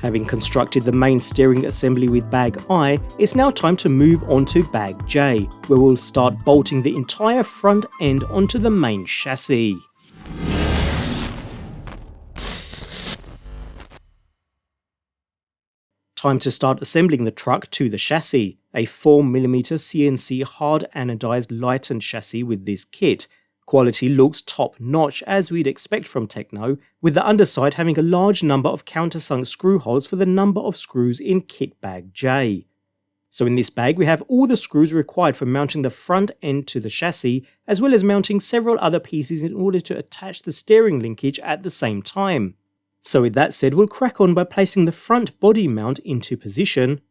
Having constructed the main steering assembly with bag I, it's now time to move on to bag J, where we'll start bolting the entire front end onto the main chassis. Time to start assembling the truck to the chassis, a 4mm CNC hard anodized lightened chassis with this kit. Quality looks top notch as we'd expect from Tekno, with the underside having a large number of countersunk screw holes for the number of screws in kit bag J. So in this bag we have all the screws required for mounting the front end to the chassis, as well as mounting several other pieces in order to attach the steering linkage at the same time. So with that said, we'll crack on by placing the front body mount into position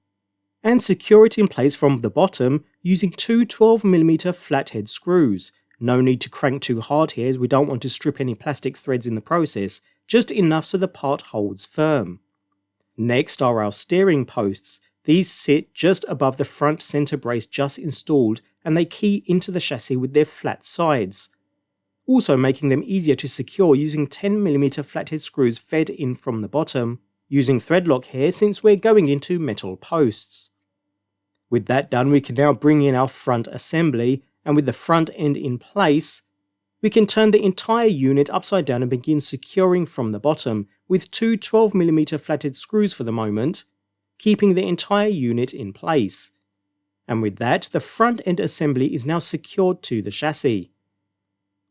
and secure it in place from the bottom using two 12mm flathead screws. No need to crank too hard here as we don't want to strip any plastic threads in the process, just enough so the part holds firm. Next are our steering posts. These sit just above the front centre brace just installed, and they key into the chassis with their flat sides, also making them easier to secure using 10mm flathead screws fed in from the bottom, using thread lock here since we're going into metal posts. With that done, we can now bring in our front assembly, and with the front end in place, we can turn the entire unit upside down and begin securing from the bottom with two 12mm flathead screws for the moment, keeping the entire unit in place. And with that, the front end assembly is now secured to the chassis.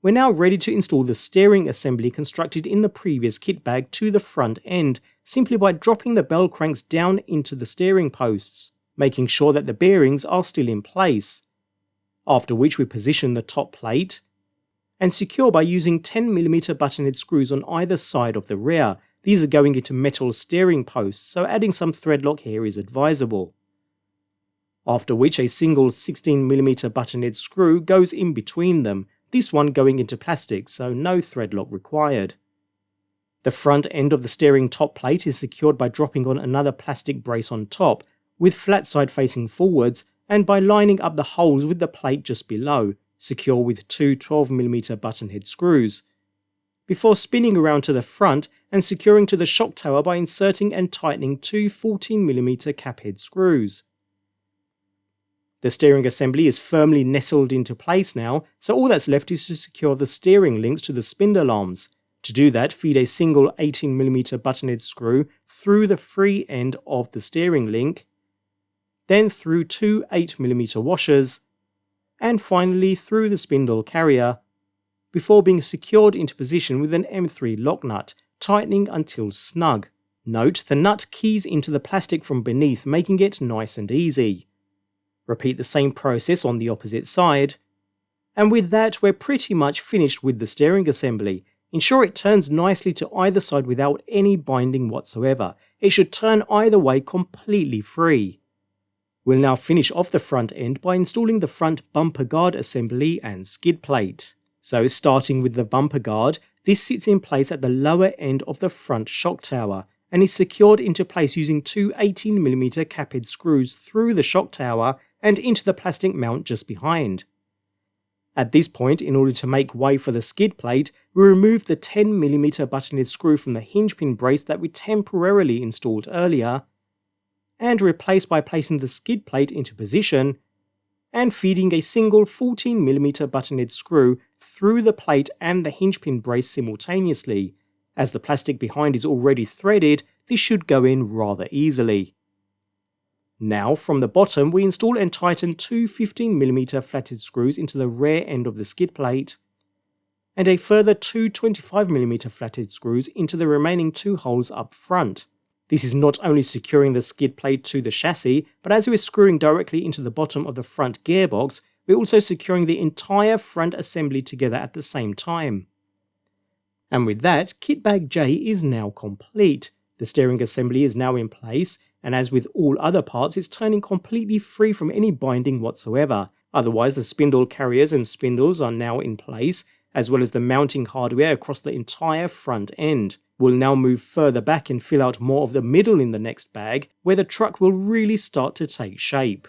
We're now ready to install the steering assembly constructed in the previous kit bag to the front end, simply by dropping the bell cranks down into the steering posts, making sure that the bearings are still in place. After which we position the top plate and secure by using 10mm buttonhead screws on either side of the rear. These are going into metal steering posts, so adding some thread lock here is advisable. After which a single 16mm buttonhead screw goes in between them, this one going into plastic, so no thread lock required. The front end of the steering top plate is secured by dropping on another plastic brace on top, with flat side facing forwards, and by lining up the holes with the plate just below, secure with two 12mm buttonhead screws, before spinning around to the front and securing to the shock tower by inserting and tightening two 14mm caphead screws. The steering assembly is firmly nestled into place now, so all that's left is to secure the steering links to the spindle arms. To do that, feed a single 18mm buttonhead screw through the free end of the steering link, then through two 8mm washers, and finally through the spindle carrier, before being secured into position with an M3 lock nut, tightening until snug. Note, the nut keys into the plastic from beneath, making it nice and easy. Repeat the same process on the opposite side, and with that we're pretty much finished with the steering assembly. Ensure it turns nicely to either side without any binding whatsoever. It should turn either way completely free. We'll now finish off the front end by installing the front bumper guard assembly and skid plate. So starting with the bumper guard, this sits in place at the lower end of the front shock tower and is secured into place using two 18mm caphead screws through the shock tower and into the plastic mount just behind. At this point, in order to make way for the skid plate, we remove the 10mm buttonhead screw from the hinge pin brace that we temporarily installed earlier, and replace by placing the skid plate into position and feeding a single 14mm buttonhead screw through the plate and the hinge pin brace simultaneously. As the plastic behind is already threaded, this should go in rather easily. Now from the bottom we install and tighten two 15mm flathead screws into the rear end of the skid plate, and a further two 25mm flathead screws into the remaining two holes up front. This is not only securing the skid plate to the chassis, but as we're screwing directly into the bottom of the front gearbox, we're also securing the entire front assembly together at the same time. And with that, kit bag J is now complete. The steering assembly is now in place, and as with all other parts, it's turning completely free from any binding whatsoever. Otherwise, the spindle carriers and spindles are now in place, as well as the mounting hardware across the entire front end. We'll now move further back and fill out more of the middle in the next bag, where the truck will really start to take shape.